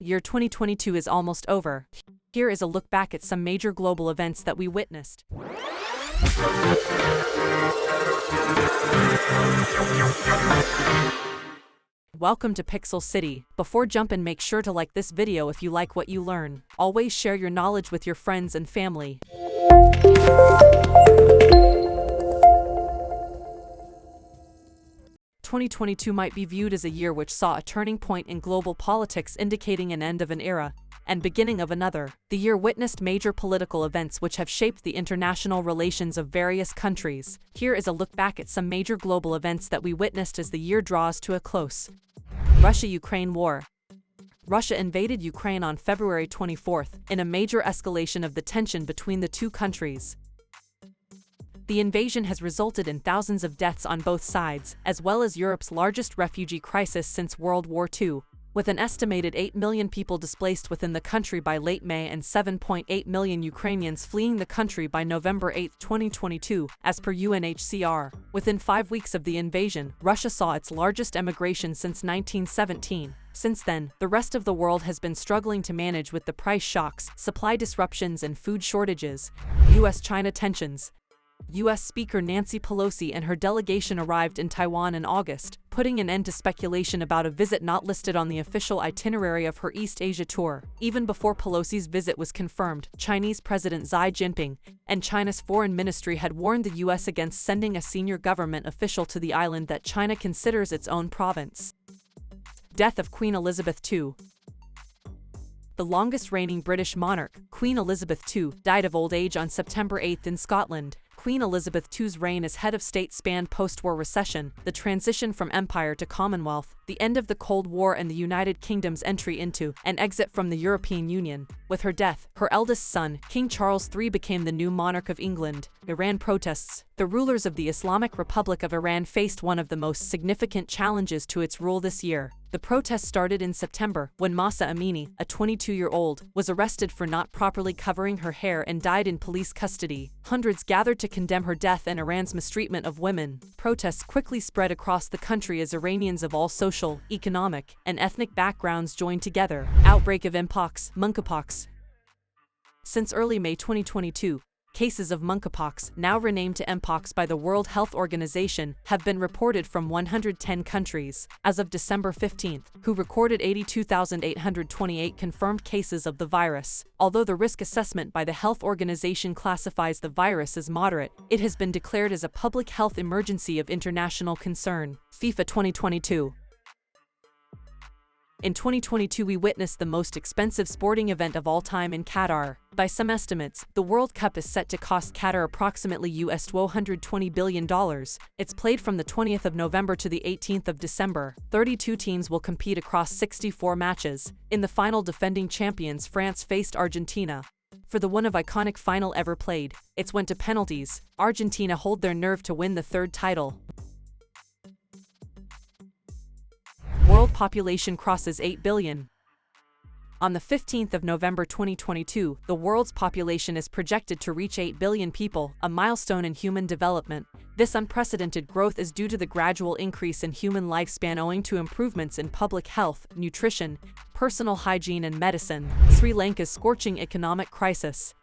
Year 2022 is almost over. Here is a look back at some major global events that we witnessed. Welcome to Pixel City. Before jumping, make sure to like this video if you like what you learn. Always share your knowledge with your friends and family. 2022 might be viewed as a year which saw a turning point in global politics, indicating an end of an era and beginning of another. The year witnessed major political events which have shaped the international relations of various countries. Here is a look back at some major global events that we witnessed as the year draws to a close. Russia-Ukraine War. Russia invaded Ukraine on February 24th, in a major escalation of the tension between the two countries. The invasion has resulted in thousands of deaths on both sides, as well as Europe's largest refugee crisis since World War II, with an estimated 8 million people displaced within the country by late May and 7.8 million Ukrainians fleeing the country by November 8, 2022, as per UNHCR. Within 5 weeks of the invasion, Russia saw its largest emigration since 1917. Since then, the rest of the world has been struggling to manage with the price shocks, supply disruptions, and food shortages. U.S.-China tensions. U.S. Speaker Nancy Pelosi and her delegation arrived in Taiwan in August, putting an end to speculation about a visit not listed on the official itinerary of her East Asia tour. Even before Pelosi's visit was confirmed, Chinese President Xi Jinping and China's foreign ministry had warned the U.S. against sending a senior government official to the island that China considers its own province. Death of Queen Elizabeth II. The longest reigning British monarch, Queen Elizabeth II, died of old age on September 8 in Scotland. Queen Elizabeth II's reign as head of state spanned post-war recession, the transition from empire to Commonwealth, the end of the Cold War, and the United Kingdom's entry into and exit from the European Union. With her death, her eldest son, King Charles III, became the new monarch of England. Iran protests. The rulers of the Islamic Republic of Iran faced one of the most significant challenges to its rule this year. The protests started in September, when Mahsa Amini, a 22-year-old, was arrested for not properly covering her hair and died in police custody. Hundreds gathered to condemn her death and Iran's mistreatment of women. Protests quickly spread across the country as Iranians of all social, economic, and ethnic backgrounds joined together. Outbreak of mpox, monkeypox. Since early May 2022, cases of monkeypox, now renamed to mpox by the World Health Organization, have been reported from 110 countries. As of December 15, WHO recorded 82,828 confirmed cases of the virus. Although the risk assessment by the health organization classifies the virus as moderate, it has been declared as a public health emergency of international concern. FIFA 2022. In 2022, we witnessed the most expensive sporting event of all time in Qatar. By some estimates, the World Cup is set to cost Qatar approximately US $220 billion. It's played from the 20th of November to the 18th of December. 32 teams will compete across 64 matches. In the final, defending champions France faced Argentina. For the one of iconic final ever played, it went to penalties. Argentina hold their nerve to win the third title. World population crosses 8 billion. On the 15th of November 2022, the world's population is projected to reach 8 billion people, a milestone in human development. This unprecedented growth is due to the gradual increase in human lifespan owing to improvements in public health, nutrition, personal hygiene, and medicine. Sri Lanka's scorching economic crisis.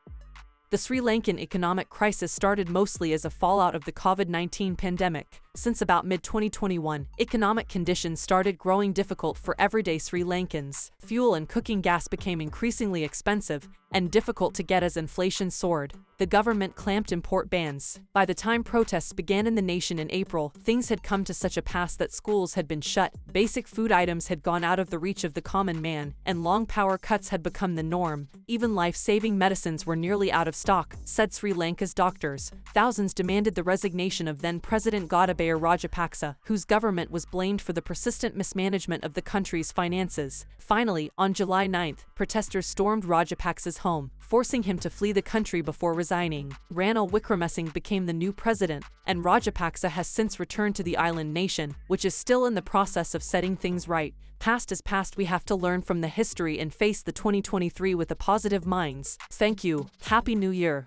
The Sri Lankan economic crisis started mostly as a fallout of the COVID-19 pandemic. Since about mid-2021, economic conditions started growing difficult for everyday Sri Lankans. Fuel and cooking gas became increasingly expensive and difficult to get as inflation soared. The government clamped import bans. By the time protests began in the nation in April, things had come to such a pass that schools had been shut, basic food items had gone out of the reach of the common man, and long power cuts had become the norm. Even life-saving medicines were nearly out of stock, said Sri Lanka's doctors. Thousands demanded the resignation of then-President Gotabaya Rajapaksa, whose government was blamed for the persistent mismanagement of the country's finances. Finally, on July 9, protesters stormed Rajapaksa's home, forcing him to flee the country before resigning. Ranil Wickremesinghe became the new president, and Rajapaksa has since returned to the island nation, which is still in the process of setting things right. Past is past. We have to learn from the history and face the 2023 with a positive minds. Thank you. Happy New Year.